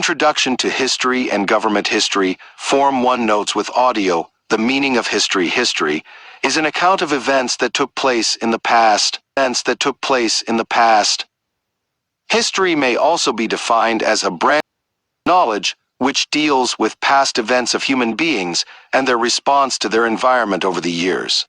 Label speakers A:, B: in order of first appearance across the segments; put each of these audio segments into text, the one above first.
A: Introduction to History and Government History, Form 1 notes with audio. The meaning of history. History is an account of events that took place in the past. History may also be defined as a branch of knowledge which deals with past events of human beings and their response to their environment over the years.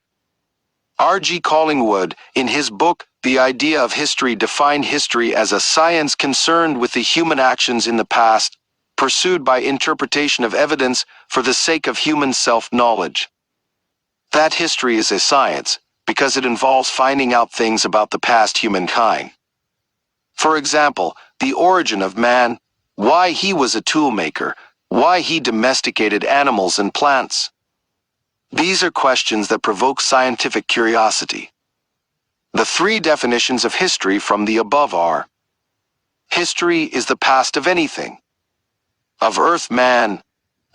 A: R.G. Collingwood, in his book, The Idea of History, defined history as a science concerned with the human actions in the past, pursued by interpretation of evidence for the sake of human self-knowledge. That history is a science, because it involves finding out things about the past humankind. For example, the origin of man, why he was a toolmaker, why he domesticated animals and plants. These are questions that provoke scientific curiosity. The three definitions of history from the above are: history is the past of anything, of earth, man,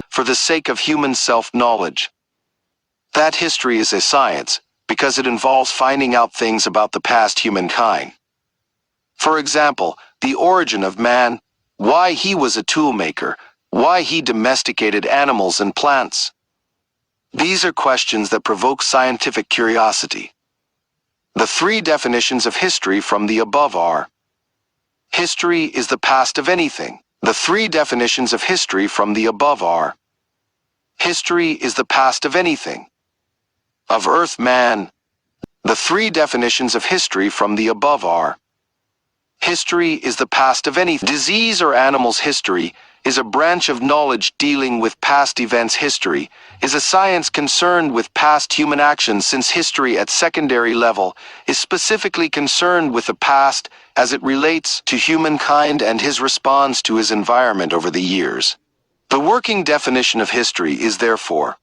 A: for the sake of human self-knowledge. That history is a science, because it involves finding out things about the past humankind. For example, the origin of man, why he was a toolmaker, why he domesticated animals and plants. These are questions that provoke scientific curiosity. The three definitions of history from the above are: history is the past of anything. The three definitions of history from the above are: history is the past of anything, of earth, man. The three definitions of history from the above are: history is the past of anything. Disease or animals. History is a branch of knowledge dealing with past events. History is a science concerned with past human actions, since history at secondary level is specifically concerned with the past as it relates to humankind and his response to his environment over the years. The working definition of history is therefore: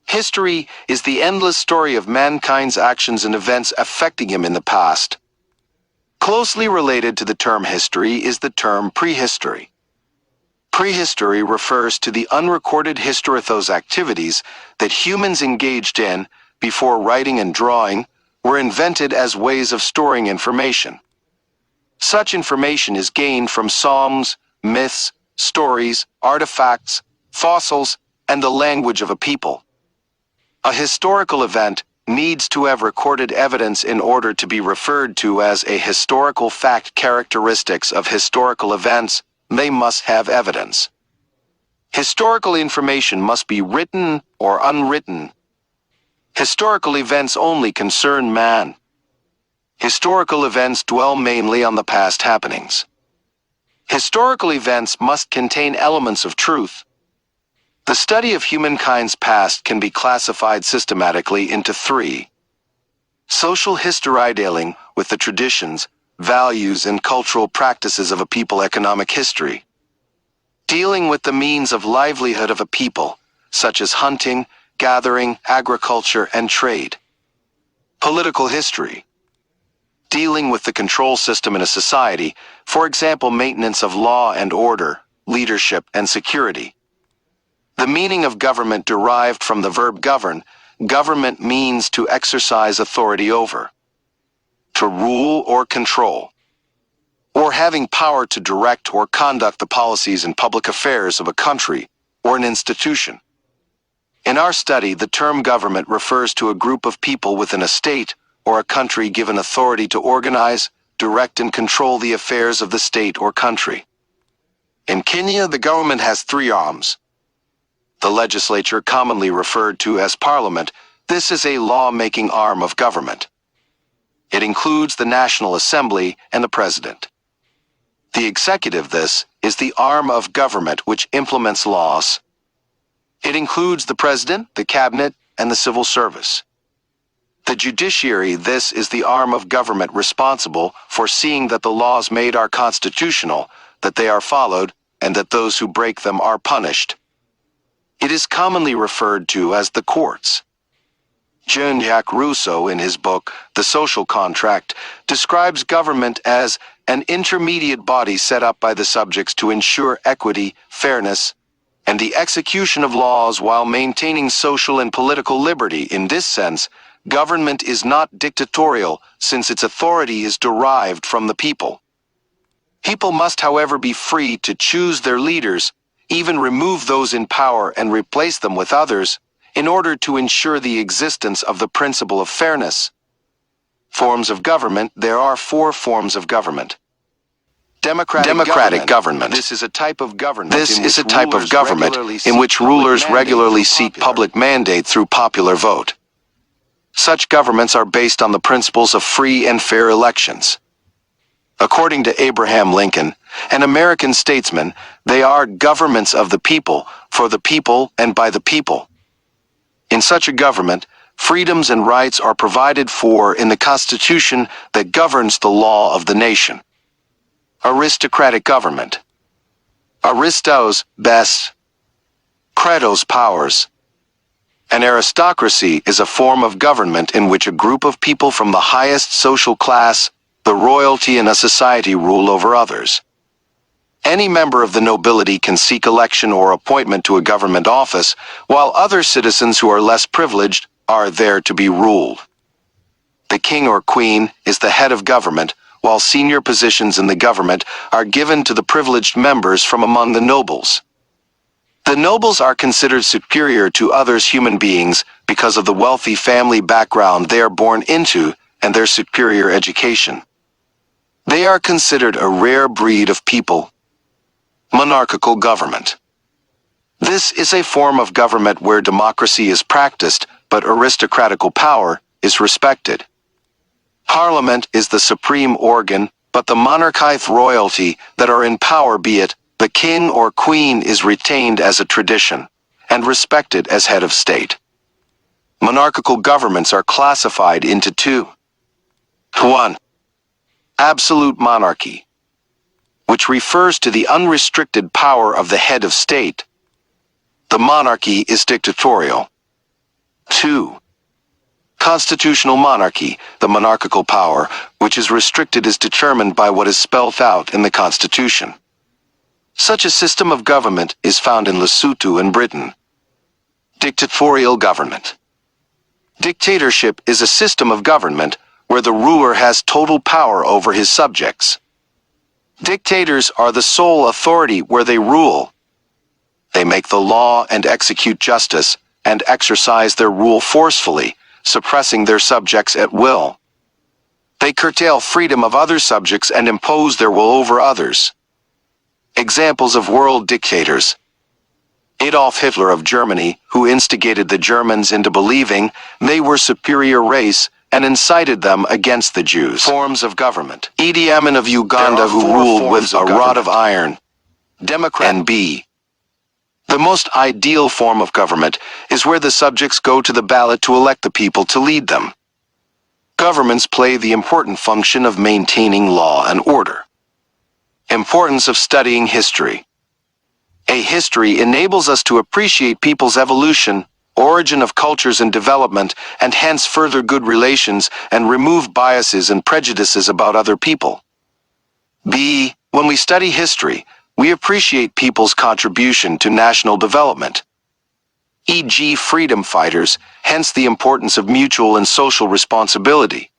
A: history is the endless story of mankind's actions and events affecting him in the past. Closely related to the term history is the term prehistory. Prehistory refers to the unrecorded history of those activities that humans engaged in before writing and drawing were invented as ways of storing information. Such information is gained from songs, myths, stories, artifacts, fossils, and the language of a people. A historical event needs to have recorded evidence in order to be referred to as a historical fact. Characteristics of historical events: they must have evidence. Historical information must be written or unwritten. Historical events only concern man. Historical events dwell mainly on the past happenings. Historical events must contain elements of truth. The study of humankind's past can be classified systematically into three: social history, dealing with the traditions, values, and cultural practices of a people; economic history, dealing with the means of livelihood of a people, such as hunting, gathering, agriculture, and trade; political history, dealing with the control system in a society, for example, maintenance of law and order, leadership, and security. The meaning of government derived from the verb govern. Government means to exercise authority over, to rule or control, or having power to direct or conduct the policies and public affairs of a country or an institution. In our study, the term government refers to a group of people within a state or a country given authority to organize, direct, and control the affairs of the state or country. In Kenya, the government has three arms. The legislature, commonly referred to as parliament, this is a law-making arm of government. It includes the National Assembly and the President. The executive, this is the arm of government which implements laws. It includes the President, the Cabinet, and the civil service. The judiciary, this is the arm of government responsible for seeing that the laws made are constitutional, that they are followed, and that those who break them are punished. It is commonly referred to as the courts. Jean-Jacques Rousseau, in his book, The Social Contract, describes government as an intermediate body set up by the subjects to ensure equity, fairness, and the execution of laws while maintaining social and political liberty. In this sense, government is not dictatorial, since its authority is derived from the people. People must, however, be free to choose their leaders, even remove those in power and replace them with others, in order to ensure the existence of the principle of fairness. Forms of government. There are 4 forms of government. Democratic government. This is a type of government in which rulers regularly seek public mandate through popular vote. Such governments are based on the principles of free and fair elections. According to Abraham Lincoln, an American statesman, they are governments of the people, for the people, and by the people. In such a government, freedoms and rights are provided for in the Constitution that governs the law of the nation. Aristocratic government. Aristos, best. Kratos, powers. An aristocracy is a form of government in which a group of people from the highest social class, the royalty in a society, rule over others. Any member of the nobility can seek election or appointment to a government office, while other citizens who are less privileged are there to be ruled. The king or queen is the head of government, while senior positions in the government are given to the privileged members from among the nobles. The nobles are considered superior to others human beings because of the wealthy family background they are born into and their superior education. They are considered a rare breed of people. Monarchical government. This is a form of government where democracy is practiced, but aristocratical power is respected. Parliament is the supreme organ, but the monarchist royalty that are in power, be it the king or queen, is retained as a tradition and respected as head of state. Monarchical governments are classified into 2. 1. Absolute monarchy, which refers to the unrestricted power of the head of state. The monarchy is dictatorial. 2. Constitutional monarchy. The monarchical power, which is restricted, is determined by what is spelt out in the Constitution. Such a system of government is found in Lesotho and Britain. Dictatorial government. Dictatorship is a system of government where the ruler has total power over his subjects. Dictators are the sole authority where they rule. They make the law and execute justice, and exercise their rule forcefully, suppressing their subjects at will. They curtail freedom of other subjects and impose their will over others. Examples of world dictators. Adolf Hitler of Germany, who instigated the Germans into believing they were superior race and incited them against the Jews. Forms of government. Idi Amin of Uganda, who ruled with a rod of iron. Democrat. And B. The most ideal form of government is where the subjects go to the ballot to elect the people to lead them. Governments play the important function of maintaining law and order. Importance of studying history. A history enables us to appreciate people's evolution, origin of cultures and development, and hence further good relations and remove biases and prejudices about other people. B. When we study history, we appreciate people's contribution to national development, e.g. freedom fighters, hence the importance of mutual and social responsibility.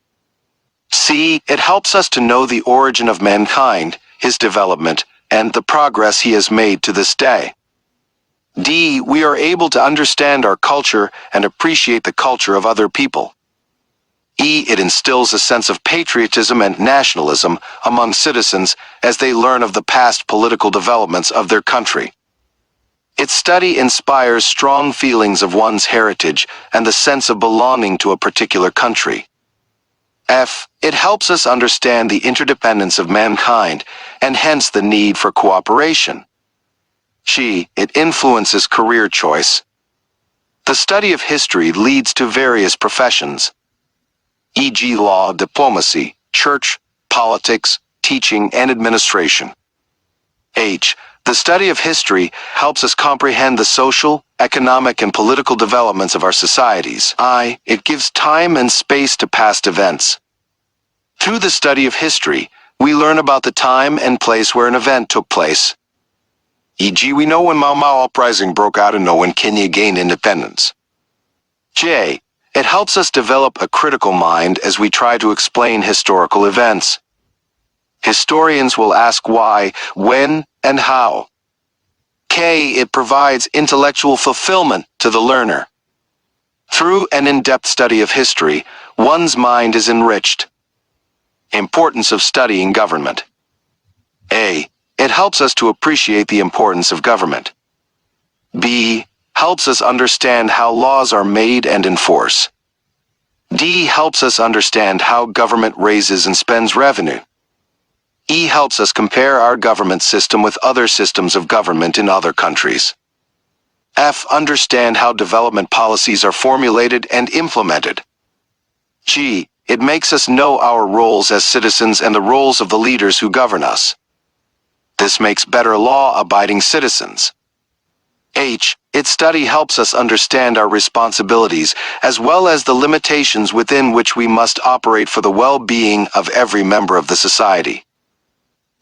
A: C. It helps us to know the origin of mankind, his development, and the progress he has made to this day. D. We are able to understand our culture and appreciate the culture of other people. E. It instills a sense of patriotism and nationalism among citizens as they learn of the past political developments of their country. Its study inspires strong feelings of one's heritage and the sense of belonging to a particular country. F. It helps us understand the interdependence of mankind and hence the need for cooperation. G. It influences career choice. The study of history leads to various professions, e.g. law, diplomacy, church, politics, teaching, and administration. H. The study of history helps us comprehend the social, economic, and political developments of our societies. I. It gives time and space to past events. Through the study of history, we learn about the time and place where an event took place. E.g., we know when Mau Mau uprising broke out and know when Kenya gained independence. J. It helps us develop a critical mind as we try to explain historical events. Historians will ask why, when, and how. K. It provides intellectual fulfillment to the learner. Through an in-depth study of history, one's mind is enriched. Importance of studying government. A. It helps us to appreciate the importance of government. B. Helps us understand how laws are made and enforced. D. Helps us understand how government raises and spends revenue. E. Helps us compare our government system with other systems of government in other countries. F. Understand how development policies are formulated and implemented. G. It makes us know our roles as citizens and the roles of the leaders who govern us. This makes better law-abiding citizens. H. Its study helps us understand our responsibilities as well as the limitations within which we must operate for the well-being of every member of the society.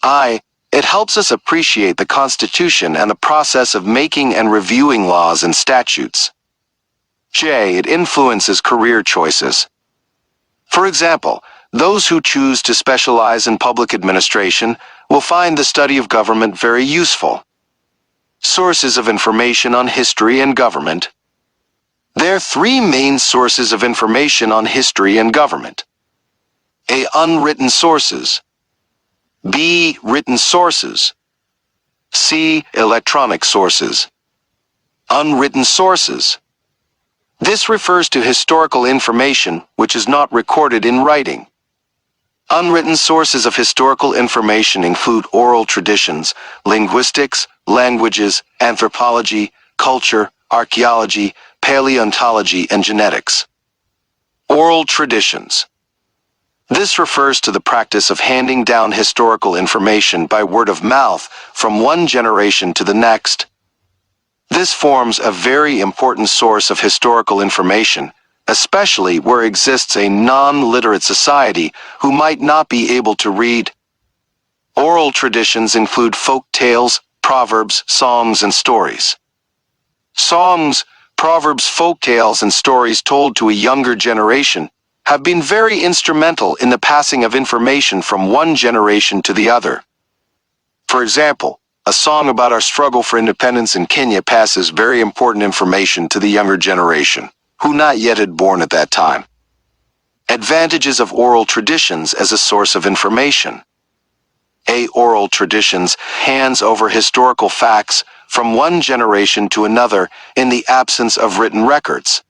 A: I. It helps us appreciate the Constitution and the process of making and reviewing laws and statutes. J. It influences career choices. For example, those who choose to specialize in public administration will find the study of government very useful. Sources of information on history and government. There are three main sources of information on history and government. A. Unwritten sources. B. Written sources. C. Electronic sources. Unwritten sources. This refers to historical information which is not recorded in writing. Unwritten sources of historical information include oral traditions, linguistics, languages, anthropology, culture, archaeology, paleontology, and genetics. Oral traditions. This refers to the practice of handing down historical information by word of mouth from one generation to the next. This forms a very important source of historical information, especially where exists a non-literate society who might not be able to read. Oral traditions include folk tales, proverbs, songs, and stories. Songs, proverbs, folk tales, and stories told to a younger generation have been very instrumental in the passing of information from one generation to the other. For example, a song about our struggle for independence in Kenya passes very important information to the younger generation, who not yet had born at that time. Advantages of oral traditions as a source of information. A. Oral traditions hands over historical facts from one generation to another in the absence of written records.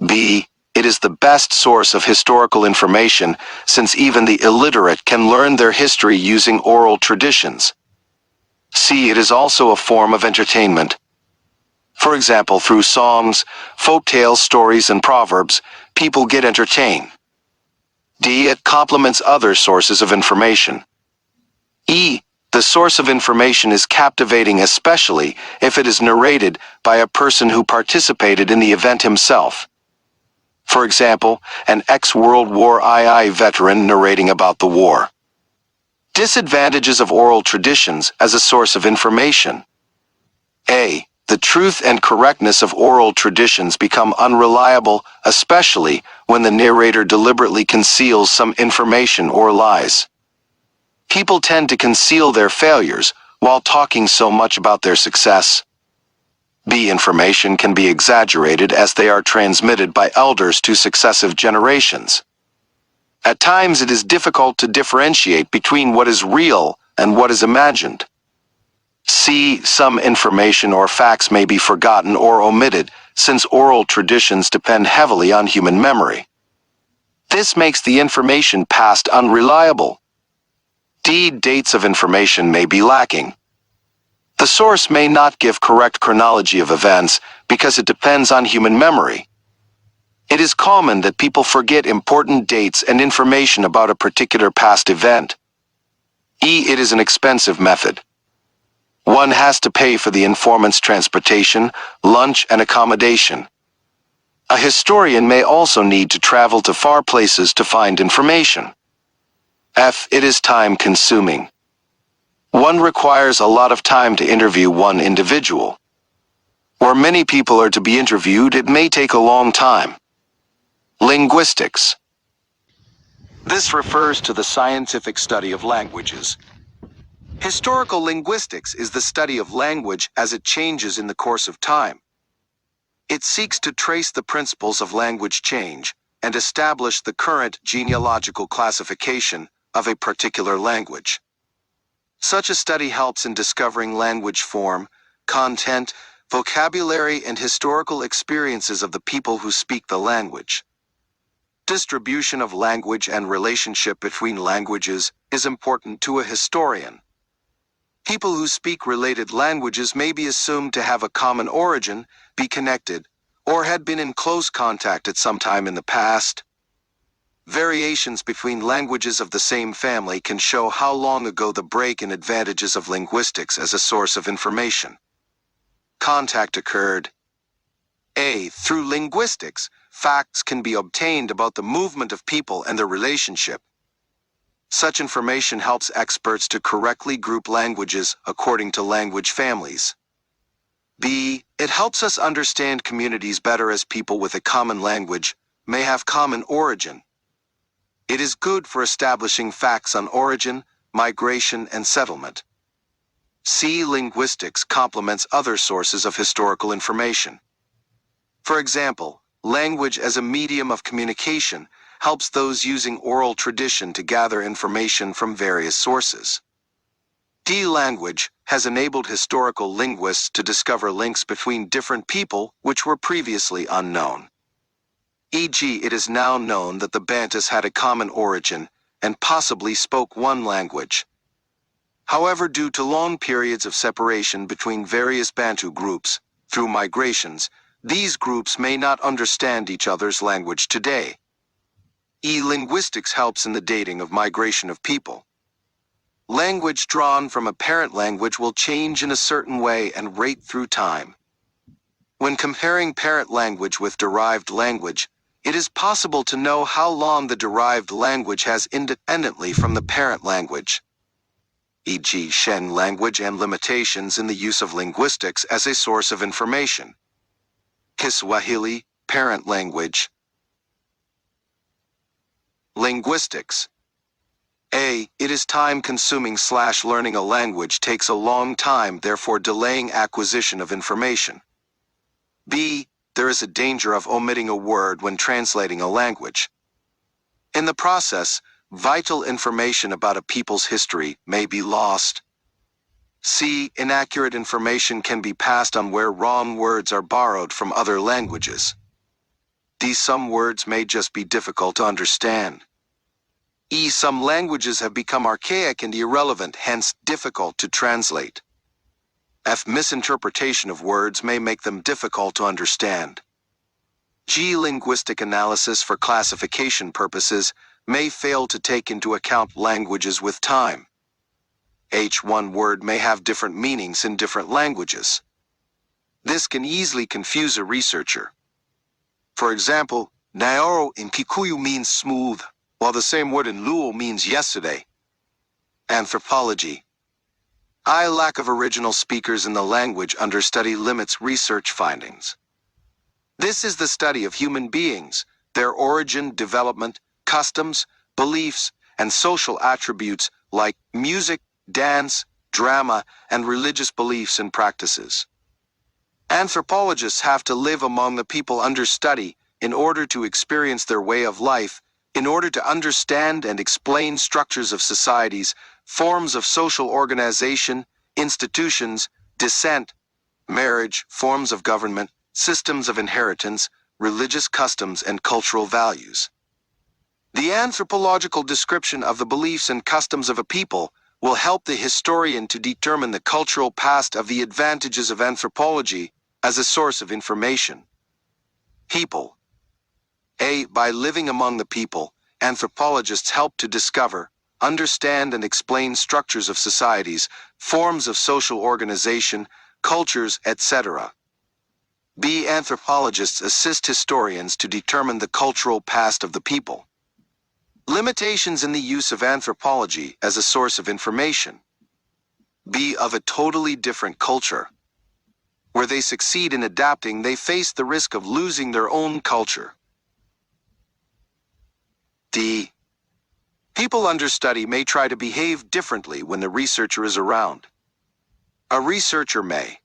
A: B. It is the best source of historical information since even the illiterate can learn their history using oral traditions. C. It is also a form of entertainment. For example, through songs, folk tales, stories, and proverbs, people get entertained. D. It complements other sources of information. E. The source of information is captivating, especially if it is narrated by a person who participated in the event himself. For example, an ex-World War II veteran narrating about the war. Disadvantages of oral traditions as a source of information. A. The truth and correctness of oral traditions become unreliable, especially when the narrator deliberately conceals some information or lies. People tend to conceal their failures while talking so much about their success. B. Information can be exaggerated as they are transmitted by elders to successive generations. At times it is difficult to differentiate between what is real and what is imagined. C. Some information or facts may be forgotten or omitted since oral traditions depend heavily on human memory. This makes the information passed unreliable. D. Dates of information may be lacking. The source may not give correct chronology of events because it depends on human memory. It is common that people forget important dates and information about a particular past event. E. It is an expensive method. One has to pay for the informant's transportation, lunch, and accommodation. A historian may also need to travel to far places to find information. F. It is time-consuming. One requires a lot of time to interview one individual. Where many people are to be interviewed, it may take a long time. Linguistics. This refers to the scientific study of languages. Historical linguistics is the study of language as it changes in the course of time. It seeks to trace the principles of language change and establish the current genealogical classification of a particular language. Such a study helps in discovering language form, content, vocabulary, and historical experiences of the people who speak the language. Distribution of language and relationship between languages is important to a historian. People who speak related languages may be assumed to have a common origin, be connected, or had been in close contact at some time in the past. Variations between languages of the same family can show how long ago the break in advantages of linguistics as a source of information. Contact occurred. Through linguistics, facts can be obtained about the movement of people and their relationship. Such information helps experts to correctly group languages according to language families. B. It helps us understand communities better as people with a common language may have common origin. It is good for establishing facts on origin, migration, and settlement. C. Linguistics complements other sources of historical information. For example, language as a medium of communication helps those using oral tradition to gather information from various sources. D. Language has enabled historical linguists to discover links between different people which were previously unknown. E.g., it is now known that the Bantus had a common origin and possibly spoke one language. However, due to long periods of separation between various Bantu groups, through migrations, these groups may not understand each other's language today. Linguistics helps in the dating of migration of people. Language drawn from a parent language will change in a certain way and rate through time. When comparing parent language with derived language, it is possible to know how long the derived language has independently from the parent language. E.g., Shen language and limitations in the use of linguistics as a source of information. Kiswahili, parent language. Linguistics. A. It is time-consuming / learning a language takes a long time, therefore delaying acquisition of information. B. There is a danger of omitting a word when translating a language. In the process, vital information about a people's history may be lost. C. Inaccurate information can be passed on where wrong words are borrowed from other languages. D. Some words may just be difficult to understand. E. Some languages have become archaic and irrelevant, hence difficult to translate. F. Misinterpretation of words may make them difficult to understand. G. Linguistic analysis for classification purposes may fail to take into account languages with time. H. One word may have different meanings in different languages. This can easily confuse a researcher. For example, Naoro in Kikuyu means smooth, while the same word in Luo means yesterday. Anthropology. Lack of original speakers in the language understudy limits research findings. This is the study of human beings, their origin, development, customs, beliefs, and social attributes like music, dance, drama, and religious beliefs and practices. Anthropologists have to live among the people under study in order to experience their way of life, in order to understand and explain structures of societies, forms of social organization, institutions, descent, marriage, forms of government, systems of inheritance, religious customs, and cultural values. The anthropological description of the beliefs and customs of a people will help the historian to determine the cultural past of the advantages of anthropology as a source of information. People. A. By living among the people, anthropologists help to discover, understand, and explain structures of societies, forms of social organization, cultures, etc. B. Anthropologists assist historians to determine the cultural past of the people. Limitations in the use of anthropology as a source of information. B. Of a totally different culture. Where they succeed in adapting, they face the risk of losing their own culture. D. People under study may try to behave differently when the researcher is around. A researcher may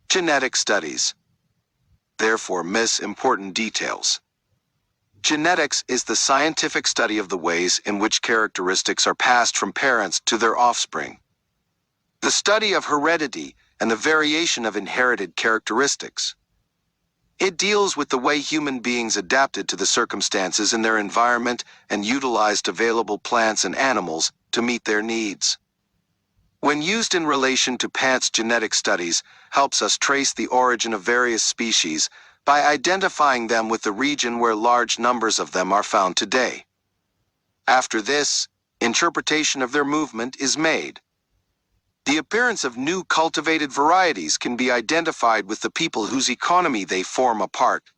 A: genetic studies, therefore miss important details. Genetics is the scientific study of the ways in which characteristics are passed from parents to their offspring. The study of heredity and the variation of inherited characteristics. It deals with the way human beings adapted to the circumstances in their environment and utilized available plants and animals to meet their needs. When used in relation to plants, genetic studies helps us trace the origin of various species by identifying them with the region where large numbers of them are found today. After this, interpretation of their movement is made. The appearance of new cultivated varieties can be identified with the people whose economy they form a part.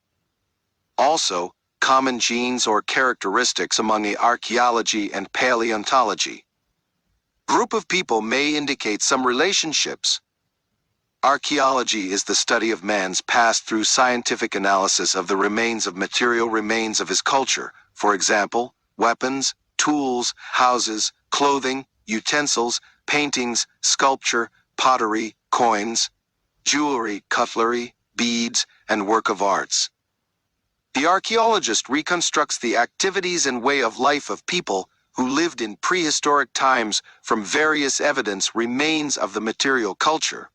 A: Also, common genes or characteristics among the archaeology and paleontology. Group of people may indicate some relationships. Archaeology is the study of man's past through scientific analysis of the remains of material remains of his culture, for example, weapons, tools, houses, clothing, utensils, paintings, sculpture, pottery, coins, jewelry, cutlery, beads, and work of arts. The archaeologist reconstructs the activities and way of life of people who lived in prehistoric times from various evidence remains of the material culture.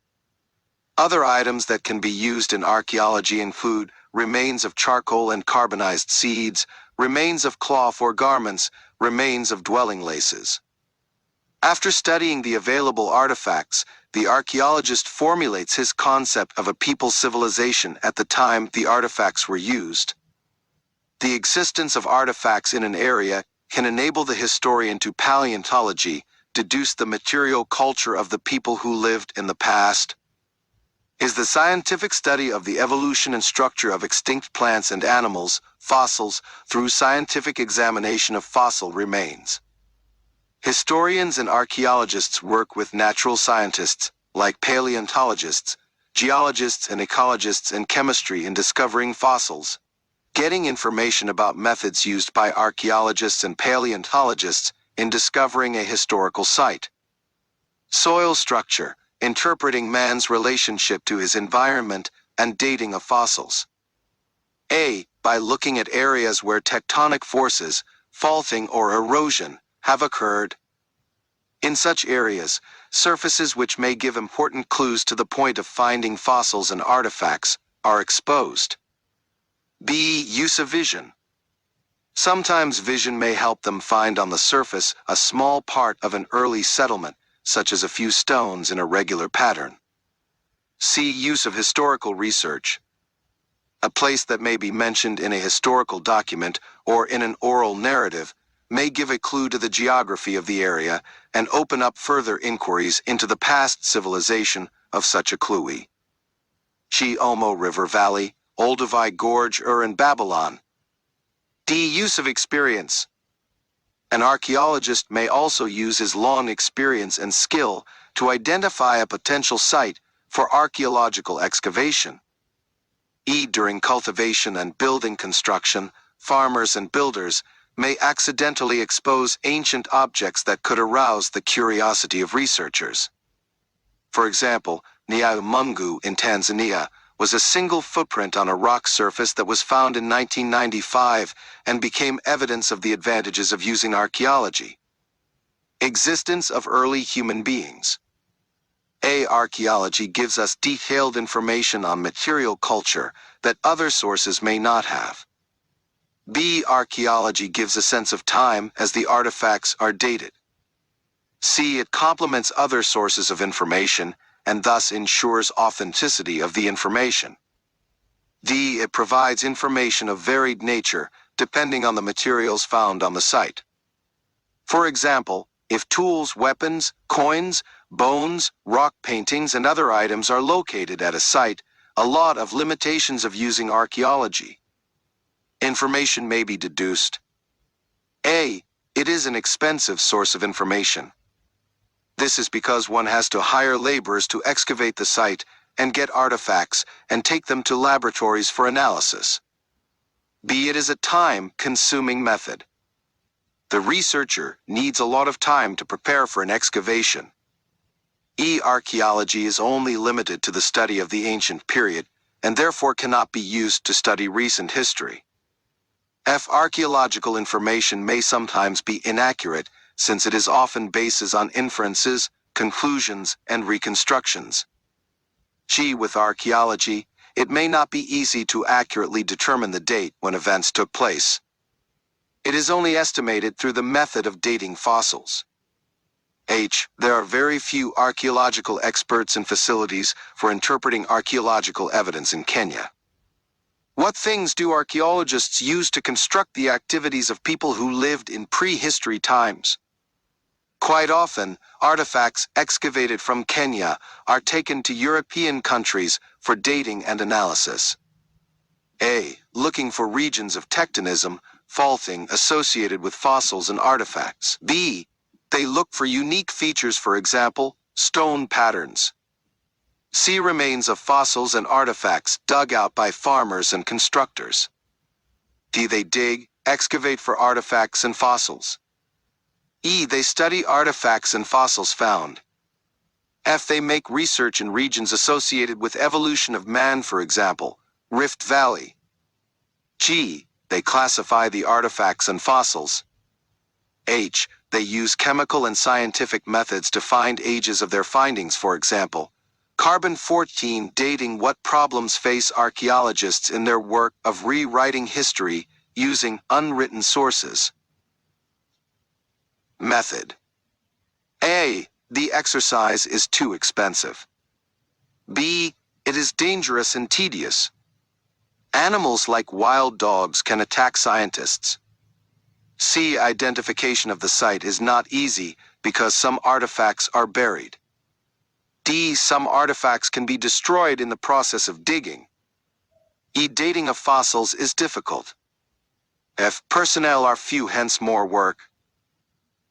A: Other items that can be used in archaeology include remains of charcoal and carbonized seeds, remains of cloth or garments, remains of dwelling laces. After studying the available artifacts, the archaeologist formulates his concept of a people's civilization at the time the artifacts were used. The existence of artifacts in an area can enable the historian to paleontology deduce the material culture of the people who lived in the past. Is the scientific study of the evolution and structure of extinct plants and animals, fossils, through scientific examination of fossil remains. Historians and archaeologists work with natural scientists, like paleontologists, geologists and ecologists in chemistry in discovering fossils. Getting information about methods used by archaeologists and paleontologists in discovering a historical site. Soil structure, interpreting man's relationship to his environment and dating of fossils. By looking at areas where tectonic forces, faulting or erosion, have occurred. In such areas, surfaces which may give important clues to the point of finding fossils and artifacts are exposed. Use of vision. Sometimes vision may help them find on the surface a small part of an early settlement, such as a few stones in a regular pattern. Use of historical research. A place that may be mentioned in a historical document or in an oral narrative may give a clue to the geography of the area and open up further inquiries into the past civilization of such a clue. Omo River Valley, Olduvai Gorge, in Babylon. Use of experience. An archaeologist may also use his long experience and skill to identify a potential site for archaeological excavation. During cultivation and building construction, farmers and builders may accidentally expose ancient objects that could arouse the curiosity of researchers. For example, Nyau Mungu in Tanzania was a single footprint on a rock surface that was found in 1995 and became evidence of the advantages of using archaeology. Existence of early human beings. Archaeology gives us detailed information on material culture that other sources may not have. Archaeology gives a sense of time as the artifacts are dated. It complements other sources of information and thus ensures authenticity of the information. It provides information of varied nature depending on the materials found on the site. For example, if tools, weapons, coins, bones, rock paintings, and other items are located at a site, a lot of limitations of using archaeology. Information may be deduced. It is an expensive source of information. This is because one has to hire laborers to excavate the site and get artifacts and take them to laboratories for analysis. It is a time-consuming method. The researcher needs a lot of time to prepare for an excavation. Archaeology is only limited to the study of the ancient period, and therefore cannot be used to study recent history. Archaeological information may sometimes be inaccurate, since it is often bases on inferences, conclusions, and reconstructions. With archaeology, it may not be easy to accurately determine the date when events took place. It is only estimated through the method of dating fossils. There are very few archaeological experts and facilities for interpreting archaeological evidence in Kenya. What things do archaeologists use to construct the activities of people who lived in prehistory times? Quite often, artifacts excavated from Kenya are taken to European countries for dating and analysis. Looking for regions of tectonism, faulting associated with fossils and artifacts. B. They look for unique features, for example, stone patterns. C. Remains of fossils and artifacts dug out by farmers and constructors. D. They dig, excavate for artifacts and fossils. They study artifacts and fossils found. F. They make research in regions associated with evolution of man, for example, Rift Valley. G. They classify the artifacts and fossils. H. They use chemical and scientific methods to find ages of their findings, for example, carbon-14 dating. What problems face archaeologists in their work of rewriting history using unwritten sources? Method. A. The exercise is too expensive. B. It is dangerous and tedious. Animals like wild dogs can attack scientists. C. Identification of the site is not easy because some artifacts are buried. D. Some artifacts can be destroyed in the process of digging. Dating of fossils is difficult. F. Personnel are few, hence more work.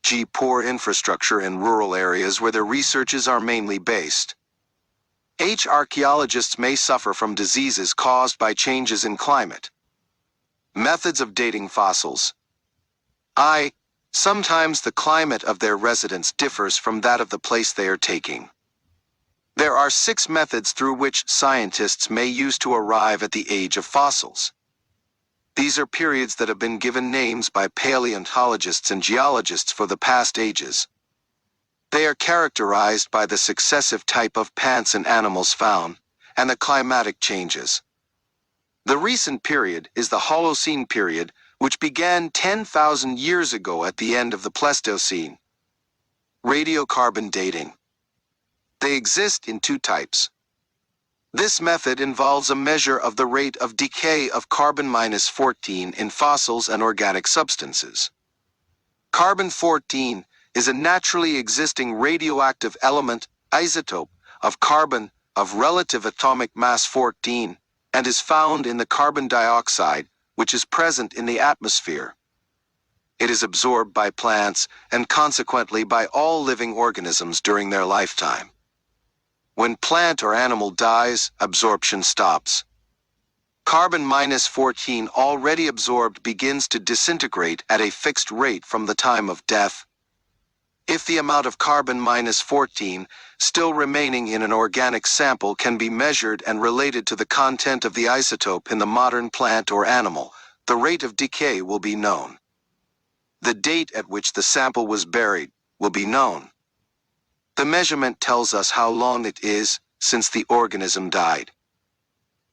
A: G. Poor infrastructure in rural areas where the researches are mainly based. H. Archaeologists may suffer from diseases caused by changes in climate. Methods of dating fossils. I. Sometimes the climate of their residence differs from that of the place they are taking. There are 6 methods through which scientists may use to arrive at the age of fossils. These are periods that have been given names by paleontologists and geologists for the past ages. They are characterized by the successive type of plants and animals found, and the climatic changes. The recent period is the Holocene period, which began 10,000 years ago at the end of the Pleistocene. Radiocarbon dating. They exist in 2 types. This method involves a measure of the rate of decay of carbon-14 in fossils and organic substances. Carbon-14 is a naturally existing radioactive element, isotope, of carbon of relative atomic mass 14, and is found in the carbon dioxide, which is present in the atmosphere. It is absorbed by plants and consequently by all living organisms during their lifetime. When plant or animal dies, absorption stops. Carbon-14 already absorbed begins to disintegrate at a fixed rate from the time of death. If the amount of carbon-14 still remaining in an organic sample can be measured and related to the content of the isotope in the modern plant or animal, the rate of decay will be known. The date at which the sample was buried will be known. The measurement tells us how long it is since the organism died.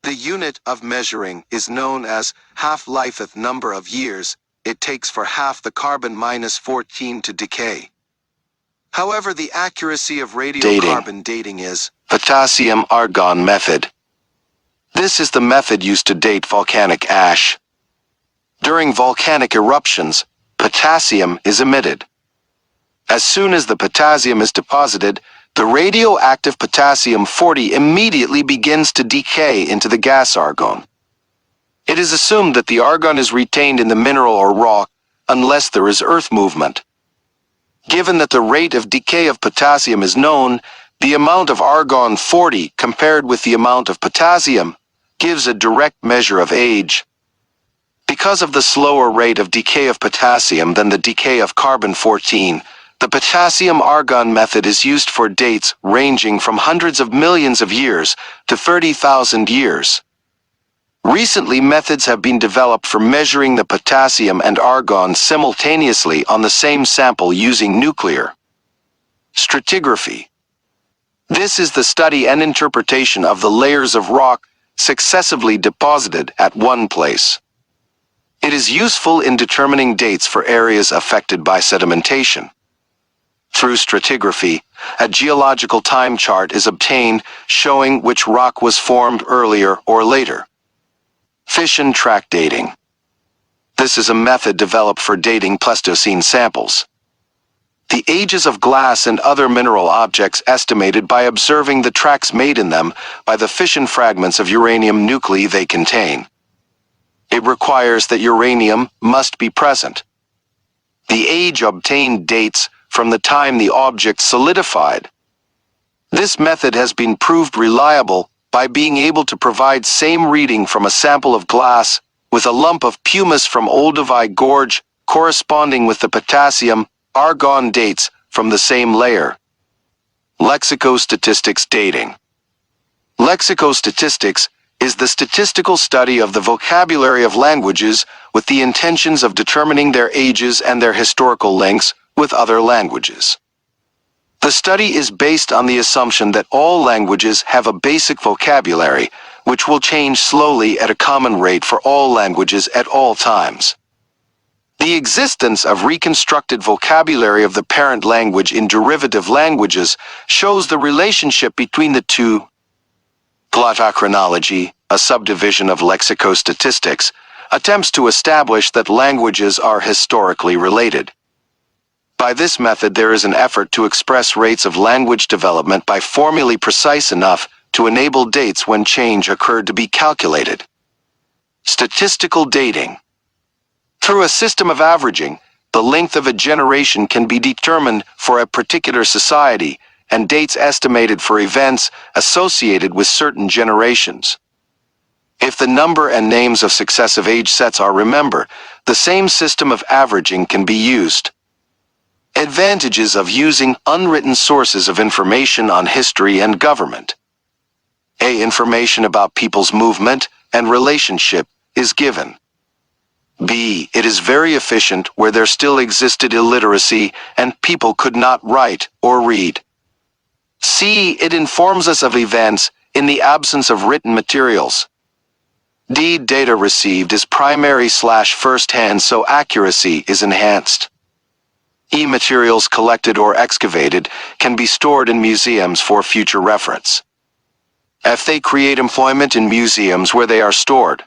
A: The unit of measuring is known as half-life, number of years it takes for half the carbon-14 to decay. However, the accuracy of radiocarbon dating is potassium-argon method. This is the method used to date volcanic ash. During volcanic eruptions, potassium is emitted. As soon as the potassium is deposited, the radioactive potassium-40 immediately begins to decay into the gas argon. It is assumed that the argon is retained in the mineral or rock unless there is earth movement. Given that the rate of decay of potassium is known, the amount of argon-40 compared with the amount of potassium gives a direct measure of age. Because of the slower rate of decay of potassium than the decay of carbon-14, the potassium-argon method is used for dates ranging from hundreds of millions of years to 30,000 years. Recently, methods have been developed for measuring the potassium and argon simultaneously on the same sample using nuclear stratigraphy. This is the study and interpretation of the layers of rock successively deposited at one place. It is useful in determining dates for areas affected by sedimentation. Through stratigraphy, a geological time chart is obtained showing which rock was formed earlier or later. Fission track dating. This is a method developed for dating Pleistocene samples. The ages of glass and other mineral objects estimated by observing the tracks made in them by the fission fragments of uranium nuclei they contain. It requires that uranium must be present. The age obtained dates from the time the object solidified. This method has been proved reliable by being able to provide same reading from a sample of glass with a lump of pumice from Olduvai Gorge corresponding with the potassium-argon dates from the same layer. Lexicostatistics dating. Lexicostatistics is the statistical study of the vocabulary of languages with the intentions of determining their ages and their historical links with other languages. The study is based on the assumption that all languages have a basic vocabulary, which will change slowly at a common rate for all languages at all times. The existence of reconstructed vocabulary of the parent language in derivative languages shows the relationship between the two. Glottochronology, a subdivision of lexicostatistics, attempts to establish that languages are historically related. By this method, there is an effort to express rates of language development by formulae precise enough to enable dates when change occurred to be calculated. Statistical dating. Through a system of averaging, the length of a generation can be determined for a particular society, and dates estimated for events associated with certain generations. If the number and names of successive age sets are remembered, the same system of averaging can be used. Advantages of using unwritten sources of information on history and government. A. Information about people's movement and relationship is given. B. It is very efficient where there still existed illiteracy and people could not write or read. C. It informs us of events in the absence of written materials. D. Data received is primary/first-hand, so accuracy is enhanced. E. Materials collected or excavated can be stored in museums for future reference. F. They create employment in museums where they are stored.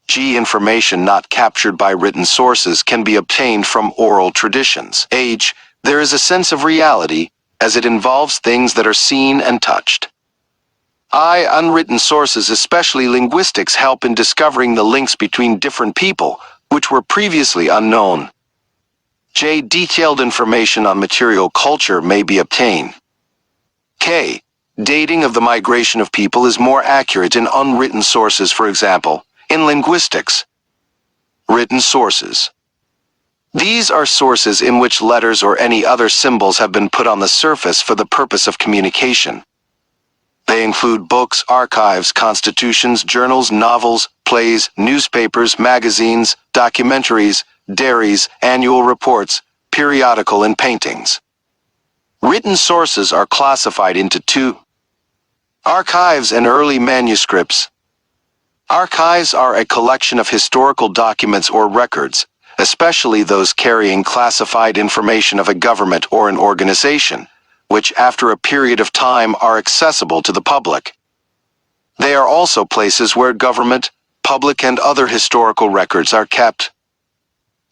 A: G. Information not captured by written sources can be obtained from oral traditions. H. There is a sense of reality, as it involves things that are seen and touched. I. Unwritten sources, especially linguistics, help in discovering the links between different people, which were previously unknown. J. Detailed information on material culture may be obtained. K. Dating of the migration of people is more accurate in unwritten sources, for example, in linguistics. Written sources. These are sources in which letters or any other symbols have been put on the surface for the purpose of communication. They include books, archives, constitutions, journals, novels, plays, newspapers, magazines, documentaries, diaries, annual reports, periodical, and paintings. Written sources are classified into two: archives and early manuscripts. Archives are a collection of historical documents or records, especially those carrying classified information of a government or an organization, which after a period of time are accessible to the public. They are also places where government, public, and other historical records are kept.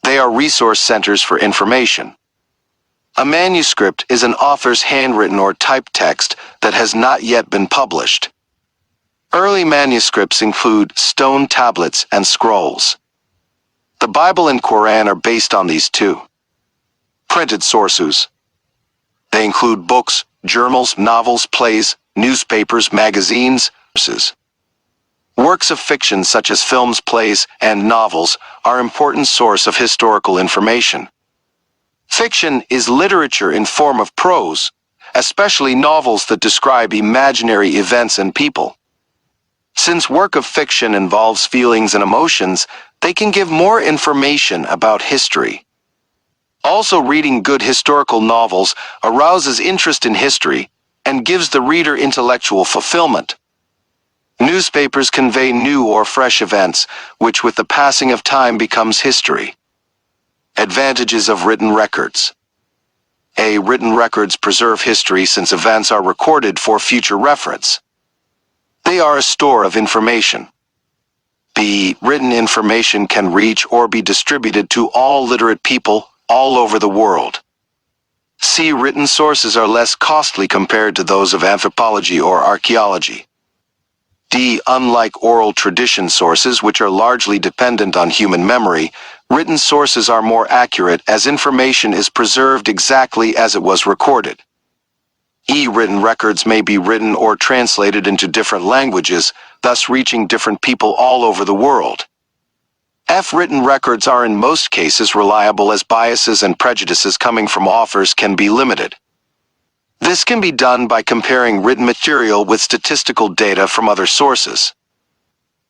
A: They are resource centers for information. A manuscript is an author's handwritten or typed text that has not yet been published. Early manuscripts include stone tablets and scrolls. The Bible and Quran are based on these two. Printed sources. They include books, journals, novels, plays, newspapers, magazines. Works of fiction such as films, plays, and novels are an important source of historical information. Fiction is literature in form of prose, especially novels that describe imaginary events and people. Since work of fiction involves feelings and emotions, they can give more information about history. Also, reading good historical novels arouses interest in history and gives the reader intellectual fulfillment. Newspapers convey new or fresh events, which with the passing of time becomes history. Advantages of written records. A. Written records preserve history since events are recorded for future reference. They are a store of information. B. Written information can reach or be distributed to all literate people all over the world. C. Written sources are less costly compared to those of anthropology or archaeology. D. Unlike oral tradition sources, which are largely dependent on human memory, written sources are more accurate as information is preserved exactly as it was recorded. E. Written records may be written or translated into different languages, thus reaching different people all over the world. F. Written records are in most cases reliable as biases and prejudices coming from authors can be limited. This can be done by comparing written material with statistical data from other sources.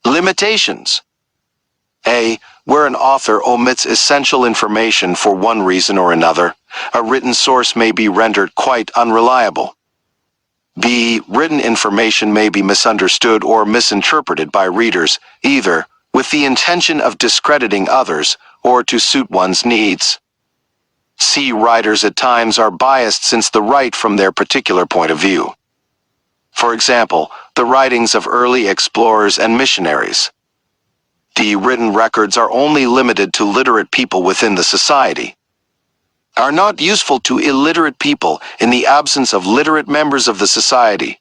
A: Limitations. A. Where an author omits essential information for one reason or another, a written source may be rendered quite unreliable. B. Written information may be misunderstood or misinterpreted by readers, either with the intention of discrediting others or to suit one's needs. C. Writers at times are biased since they write from their particular point of view. For example, the writings of early explorers and missionaries. D. Written records are only limited to literate people within the society. Are not useful to illiterate people in the absence of literate members of the society.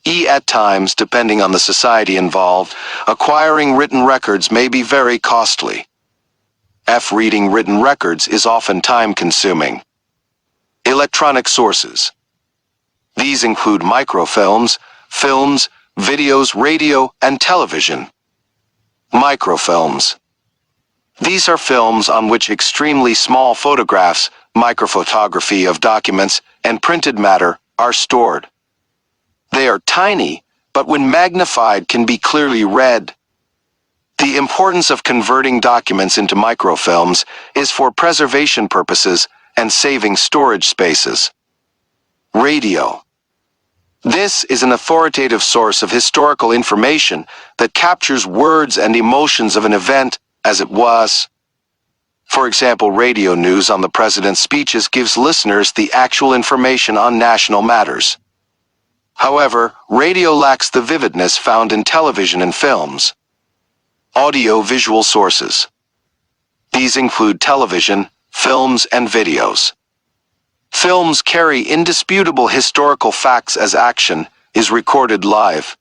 A: E. At times, depending on the society involved, acquiring written records may be very costly. F. Reading written records is often time-consuming. Electronic sources. These include microfilms, films, videos, radio, and television. Microfilms. These are films on which extremely small photographs, microphotography of documents, and printed matter are stored. They are tiny, but when magnified can be clearly read. The importance of converting documents into microfilms is for preservation purposes and saving storage spaces. Radio. This is an authoritative source of historical information that captures words and emotions of an event as it was. For example, radio news on the president's speeches gives listeners the actual information on national matters. However, radio lacks the vividness found in television and films. Audio-visual sources. These include television, films, and videos. Films carry indisputable historical facts as action is recorded live.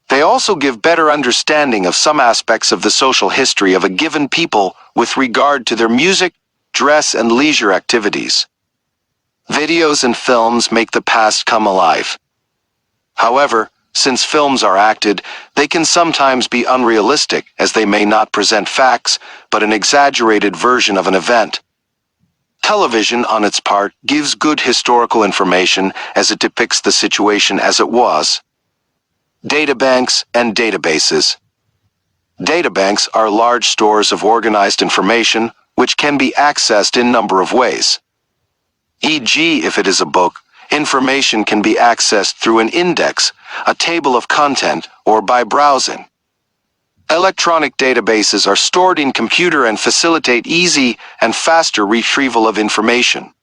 A: They also give better understanding of some aspects of the social history of a given people with regard to their music, dress, and leisure activities. Videos and films make the past come alive. However, since films are acted, they can sometimes be unrealistic as they may not present facts, but an exaggerated version of an event. Television, on its part, gives good historical information as it depicts the situation as it was. Databanks and databases. Databanks are large stores of organized information which can be accessed in a number of ways. E.g., if it is a book, information can be accessed through an index, a table of content, or by browsing. Electronic databases are stored in computer and facilitate easy and faster retrieval of information.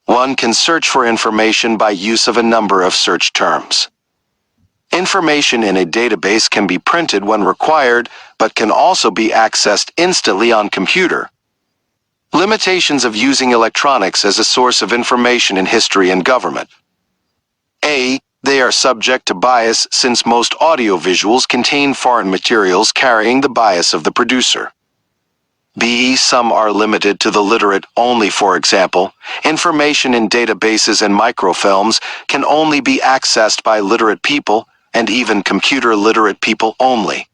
A: One can search for information by use of a number of search terms. Information in a database can be printed when required, but can also be accessed instantly on computer. Limitations of using electronics as a source of information in history and government. A. They are subject to bias since most audiovisuals contain foreign materials carrying the bias of the producer. B. Some are limited to the literate only. For example, information in databases and microfilms can only be accessed by literate people and even computer-literate people only.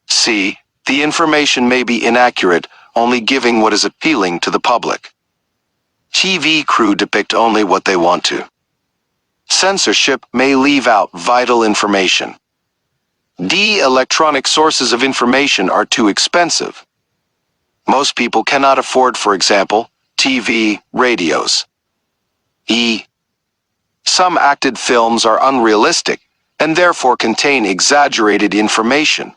A: C. The information may be inaccurate, only giving what is appealing to the public. TV crew depict only what they want to. Censorship may leave out vital information. D. Electronic sources of information are too expensive. Most people cannot afford, for example, TV, radios. E. Some acted films are unrealistic and therefore contain exaggerated information.